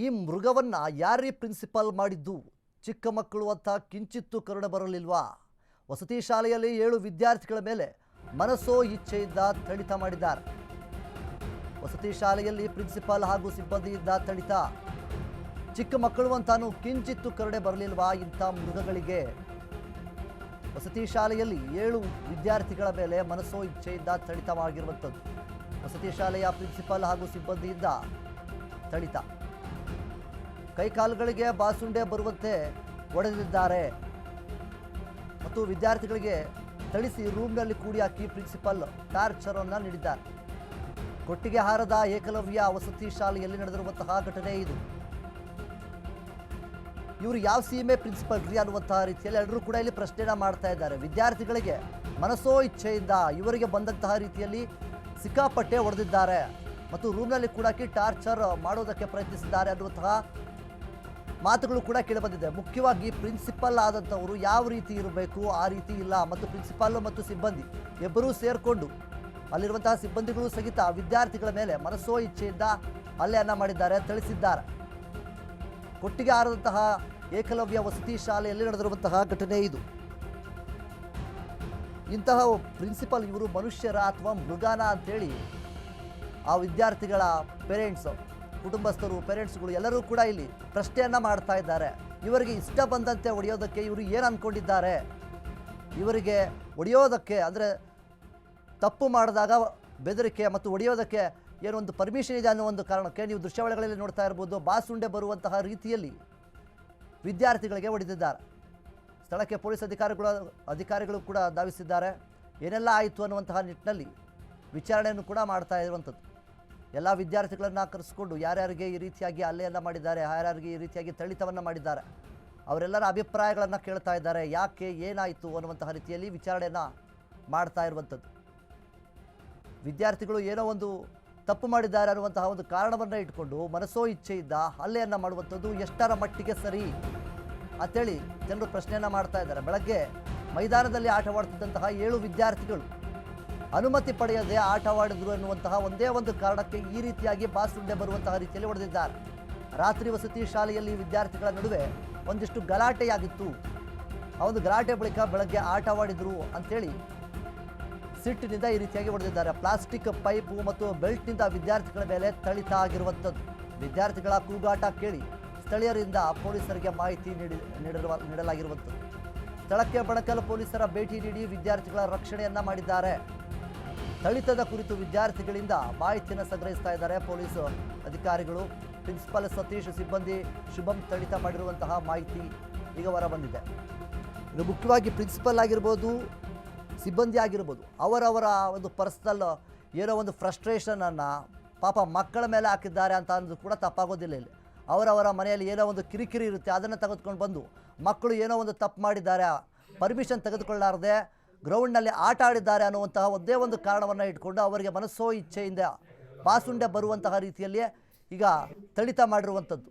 ಈ ಮೃಗವನ್ನ ಯಾರೇ ಪ್ರಿನ್ಸಿಪಾಲ್ ಮಾಡಿದ್ದು? ಚಿಕ್ಕ ಮಕ್ಕಳು ಅಂತ ಕಿಂಚಿತ್ತು ಕರುಣೆ ಬರಲಿಲ್ವಾ? ವಸತಿ ಶಾಲೆಯಲ್ಲಿ 7 ವಿದ್ಯಾರ್ಥಿಗಳ ಮೇಲೆ ಮನಸೋ ಇಚ್ಛೆಯಿಂದ ಥಳಿತ ಮಾಡಿದ್ದಾರೆ. ವಸತಿ ಶಾಲೆಯಲ್ಲಿ ಪ್ರಿನ್ಸಿಪಾಲ್ ಹಾಗೂ ಸಿಬ್ಬಂದಿಯಿಂದ ಥಳಿತ. ಚಿಕ್ಕ ಮಕ್ಕಳು ಅಂತಾನು ಕಿಂಚಿತ್ತು ಕರುಣೆ ಬರಲಿಲ್ವಾ ಇಂಥ ಮೃಗಗಳಿಗೆ? ವಸತಿ ಶಾಲೆಯಲ್ಲಿ 7 ವಿದ್ಯಾರ್ಥಿಗಳ ಮೇಲೆ ಮನಸೋ ಇಚ್ಛೆಯಿಂದ ಥಳಿತವಾಗಿರುವಂಥದ್ದು. ವಸತಿ ಶಾಲೆಯ ಪ್ರಿನ್ಸಿಪಾಲ್ ಹಾಗೂ ಸಿಬ್ಬಂದಿಯಿಂದ ಥಳಿತ. ಕೈಕಾಲುಗಳಿಗೆ ಬಾಸುಂಡೆ ಬರುವಂತೆ ಹೊಡೆದಿದ್ದಾರೆ ಮತ್ತು ವಿದ್ಯಾರ್ಥಿಗಳಿಗೆ ಥಳಿಸಿ ರೂಮ್ನಲ್ಲಿ ಕೂಡಿ ಹಾಕಿ ಪ್ರಿನ್ಸಿಪಾಲ್ ಟಾರ್ಚರ್ ಅನ್ನು ನೀಡಿದ್ದಾರೆ. ಕೊಟ್ಟಿಗೆ ಹಾರದ ಏಕಲವ್ಯ ವಸತಿ ಶಾಲೆಯಲ್ಲಿ ನಡೆದಿರುವಂತಹ ಘಟನೆ ಇದು. ಇವರು ಯಾವ ಸೀಮೆ ಪ್ರಿನ್ಸಿಪಲ್ ರೀ ಅನ್ನುವಂತಹ ರೀತಿಯಲ್ಲಿ ಎಲ್ಲರೂ ಕೂಡ ಇಲ್ಲಿ ಪ್ರಶ್ನೆನ ಮಾಡ್ತಾ ಇದ್ದಾರೆ. ವಿದ್ಯಾರ್ಥಿಗಳಿಗೆ ಮನಸೋ ಇಚ್ಛೆಯಿಂದ ಇವರಿಗೆ ಬಂದಂತಹ ರೀತಿಯಲ್ಲಿ ಸಿಕ್ಕಾಪಟ್ಟೆ ಹೊಡೆದಿದ್ದಾರೆ ಮತ್ತು ರೂಮ್ನಲ್ಲಿ ಕೂಡ ಟಾರ್ಚರ್ ಮಾಡೋದಕ್ಕೆ ಪ್ರಯತ್ನಿಸಿದ್ದಾರೆ ಅನ್ನುವಂತಹ ಮಾತುಗಳು ಕೂಡ ಕೇಳಿಬಂದಿದೆ. ಮುಖ್ಯವಾಗಿ ಪ್ರಿನ್ಸಿಪಲ್ ಆದಂಥವರು ಯಾವ ರೀತಿ ಇರಬೇಕು ಆ ರೀತಿ ಇಲ್ಲ ಮತ್ತು ಪ್ರಿನ್ಸಿಪಾಲ್ ಮತ್ತು ಸಿಬ್ಬಂದಿ ಇಬ್ಬರೂ ಸೇರಿಕೊಂಡು ಅಲ್ಲಿರುವಂತಹ ಸಿಬ್ಬಂದಿಗಳು ಸಹಿತ ವಿದ್ಯಾರ್ಥಿಗಳ ಮೇಲೆ ಮನಸೋ ಇಚ್ಛೆಯಿಂದ ಹಲ್ಲೆಯನ್ನು ಮಾಡಿದ್ದಾರೆ, ಥಳಿಸಿದ್ದಾರೆ. ಕೊಟ್ಟಿಗೆ ಹಾರದಂತಹ ಏಕಲವ್ಯ ವಸತಿ ಶಾಲೆಯಲ್ಲಿ ನಡೆದಿರುವಂತಹ ಘಟನೆ ಇದು. ಇಂತಹ ಪ್ರಿನ್ಸಿಪಲ್ ಇವರು ಮನುಷ್ಯರ ಅಥವಾ ಮೃಗಾನ ಅಂತೇಳಿ ಆ ವಿದ್ಯಾರ್ಥಿಗಳ ಪೇರೆಂಟ್ಸು, ಕುಟುಂಬಸ್ಥರು, ಪೇರೆಂಟ್ಸ್ಗಳು ಎಲ್ಲರೂ ಕೂಡ ಇಲ್ಲಿ ಪ್ರಶ್ನೆಯನ್ನು ಮಾಡ್ತಾ ಇದ್ದಾರೆ. ಇವರಿಗೆ ಇಷ್ಟ ಬಂದಂತೆ ಹೊಡೆಯೋದಕ್ಕೆ ಇವರು ಏನು ಅಂದ್ಕೊಂಡಿದ್ದಾರೆ? ಇವರಿಗೆ ಹೊಡೆಯೋದಕ್ಕೆ ಅಂದರೆ ತಪ್ಪು ಮಾಡಿದಾಗ ಬೆದರಿಕೆ ಮತ್ತು ಹೊಡೆಯೋದಕ್ಕೆ ಏನೊಂದು ಪರ್ಮಿಷನ್ ಇದೆ ಅನ್ನೋ ಒಂದು ಕಾರಣಕ್ಕೆ ನೀವು ದೃಶ್ಯಾವಳಿಗಳಲ್ಲಿ ನೋಡ್ತಾ ಇರ್ಬೋದು. ಬಾಸುಂಡೆ ಬರುವಂತಹ ರೀತಿಯಲ್ಲಿ ವಿದ್ಯಾರ್ಥಿಗಳಿಗೆ ಹೊಡೆದಿದ್ದಾರೆ. ಸ್ಥಳಕ್ಕೆ ಪೊಲೀಸ್ ಅಧಿಕಾರಿಗಳು ಕೂಡ ಧಾವಿಸಿದ್ದಾರೆ. ಏನೆಲ್ಲ ಆಯಿತು ಅನ್ನುವಂತಹ ನಿಟ್ಟಿನಲ್ಲಿ ವಿಚಾರಣೆಯನ್ನು ಕೂಡ ಮಾಡ್ತಾ ಇರುವಂಥದ್ದು. ಎಲ್ಲ ವಿದ್ಯಾರ್ಥಿಗಳನ್ನು ಕರೆಸಿಕೊಂಡು ಯಾರ್ಯಾರಿಗೆ ಈ ರೀತಿಯಾಗಿ ಹಲ್ಲೆಯನ್ನು ಮಾಡಿದ್ದಾರೆ, ಯಾರ್ಯಾರಿಗೆ ಈ ರೀತಿಯಾಗಿ ಥಳಿತವನ್ನು ಮಾಡಿದ್ದಾರೆ, ಅವರೆಲ್ಲರ ಅಭಿಪ್ರಾಯಗಳನ್ನು ಕೇಳ್ತಾ ಇದ್ದಾರೆ. ಯಾಕೆ, ಏನಾಯಿತು ಅನ್ನುವಂತಹ ರೀತಿಯಲ್ಲಿ ವಿಚಾರಣೆಯನ್ನು ಮಾಡ್ತಾ ಇರುವಂಥದ್ದು. ವಿದ್ಯಾರ್ಥಿಗಳು ಏನೋ ಒಂದು ತಪ್ಪು ಮಾಡಿದ್ದಾರೆ ಅನ್ನುವಂತಹ ಒಂದು ಕಾರಣವನ್ನು ಇಟ್ಕೊಂಡು ಮನಸೋ ಇಚ್ಛೆಯಿಂದ ಹಲ್ಲೆಯನ್ನು ಮಾಡುವಂಥದ್ದು ಎಷ್ಟರ ಮಟ್ಟಿಗೆ ಸರಿ ಅಂಥೇಳಿ ಜನರು ಪ್ರಶ್ನೆಯನ್ನು ಮಾಡ್ತಾ ಇದ್ದಾರೆ. ಬೆಳಗ್ಗೆ ಮೈದಾನದಲ್ಲಿ ಆಟವಾಡ್ತಿದ್ದಂತಹ 7 ವಿದ್ಯಾರ್ಥಿಗಳು ಅನುಮತಿ ಪಡೆಯದೆ ಆಟವಾಡಿದ್ರು ಎನ್ನುವಂತಹ ಒಂದೇ ಒಂದು ಕಾರಣಕ್ಕೆ ಈ ರೀತಿಯಾಗಿ ಬಾಸುಂಡೆ ಬರುವಂತಹ ರೀತಿಯಲ್ಲಿ ಹೊಡೆದಿದ್ದಾರೆ. ರಾತ್ರಿ ವಸತಿ ಶಾಲೆಯಲ್ಲಿ ವಿದ್ಯಾರ್ಥಿಗಳ ನಡುವೆ ಒಂದಿಷ್ಟು ಗಲಾಟೆಯಾಗಿತ್ತು. ಆ ಒಂದು ಗಲಾಟೆ ಬಳಿಕ ಬೆಳಗ್ಗೆ ಆಟವಾಡಿದ್ರು ಅಂಥೇಳಿ ಸಿಟ್ಟಿನಿಂದ ಈ ರೀತಿಯಾಗಿ ಹೊಡೆದಿದ್ದಾರೆ. ಪ್ಲಾಸ್ಟಿಕ್ ಪೈಪು ಮತ್ತು ಬೆಲ್ಟ್ನಿಂದ ವಿದ್ಯಾರ್ಥಿಗಳ ಮೇಲೆ ಥಳಿತ ಆಗಿರುವಂಥದ್ದು. ವಿದ್ಯಾರ್ಥಿಗಳ ಕೂಗಾಟ ಕೇಳಿ ಸ್ಥಳೀಯರಿಂದ ಪೊಲೀಸರಿಗೆ ಮಾಹಿತಿ ನೀಡಲಾಗಿರುವಂಥದ್ದು. ಸ್ಥಳಕ್ಕೆ ಬಣಕಲ್ ಪೊಲೀಸರ ಭೇಟಿ ನೀಡಿ ವಿದ್ಯಾರ್ಥಿಗಳ ರಕ್ಷಣೆಯನ್ನು ಮಾಡಿದ್ದಾರೆ. ಥಳಿತದ ಕುರಿತು ವಿದ್ಯಾರ್ಥಿಗಳಿಂದ ಮಾಹಿತಿಯನ್ನು ಸಂಗ್ರಹಿಸ್ತಾ ಇದ್ದಾರೆ ಪೊಲೀಸ್ ಅಧಿಕಾರಿಗಳು. ಪ್ರಿನ್ಸಿಪಾಲ್ ಸತೀಶ್, ಸಿಬ್ಬಂದಿ ಶುಭಂ ಥಳಿತ ಮಾಡಿರುವಂತಹ ಮಾಹಿತಿ ಈಗ ಹೊರ ಬಂದಿದೆ. ಇನ್ನು ಮುಖ್ಯವಾಗಿ ಪ್ರಿನ್ಸಿಪಲ್ ಆಗಿರ್ಬೋದು, ಸಿಬ್ಬಂದಿ ಆಗಿರ್ಬೋದು, ಅವರವರ ಒಂದು ಪರ್ಸ್ನಲ್ ಏನೋ ಒಂದು ಫ್ರಸ್ಟ್ರೇಷನನ್ನು ಪಾಪ ಮಕ್ಕಳ ಮೇಲೆ ಹಾಕಿದ್ದಾರೆ ಅಂತ ಅನ್ನೋದು ಕೂಡ ತಪ್ಪಾಗೋದಿಲ್ಲ. ಇಲ್ಲಿ ಅವರವರ ಮನೆಯಲ್ಲಿ ಏನೋ ಒಂದು ಕಿರಿಕಿರಿ ಇರುತ್ತೆ, ಅದನ್ನು ತೆಗೆದುಕೊಂಡು ಬಂದು ಮಕ್ಕಳು ಏನೋ ಒಂದು ತಪ್ಪು ಮಾಡಿದ್ದಾರೆ, ಪರ್ಮಿಷನ್ ತೆಗೆದುಕೊಳ್ಳಾರದೆ ಗ್ರೌಂಡ್ನಲ್ಲಿ ಆಟ ಆಡಿದ್ದಾರೆ ಅನ್ನುವಂತಹ ಒಂದೇ ಒಂದು ಕಾರಣವನ್ನು ಇಟ್ಕೊಂಡು ಅವರಿಗೆ ಮನಸ್ಸೋ ಇಚ್ಛೆಯಿಂದ ಬಾಸುಂಡೆ ಬರುವಂತಹ ರೀತಿಯಲ್ಲಿ ಈಗ ಥಳಿತ ಮಾಡಿರುವಂಥದ್ದು.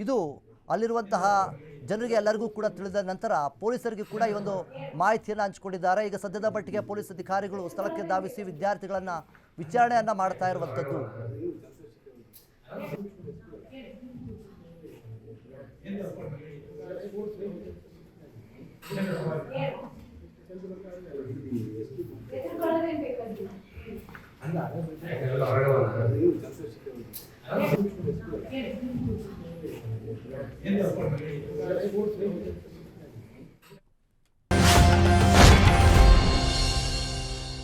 ಇದು ಅಲ್ಲಿರುವಂತಹ ಜನರಿಗೆ ಎಲ್ಲರಿಗೂ ಕೂಡ ತಿಳಿದ ನಂತರ ಪೊಲೀಸರಿಗೆ ಕೂಡ ಈ ಒಂದು ಮಾಹಿತಿಯನ್ನು ಹಂಚಿಕೊಂಡಿದ್ದಾರೆ. ಈಗ ಸದ್ಯದ ಮಟ್ಟಿಗೆ ಪೊಲೀಸ್ ಅಧಿಕಾರಿಗಳು ಸ್ಥಳಕ್ಕೆ ಧಾವಿಸಿ ವಿದ್ಯಾರ್ಥಿಗಳನ್ನು ವಿಚಾರಣೆಯನ್ನು ಮಾಡ್ತಾ ಇರುವಂಥದ್ದು. ಏನು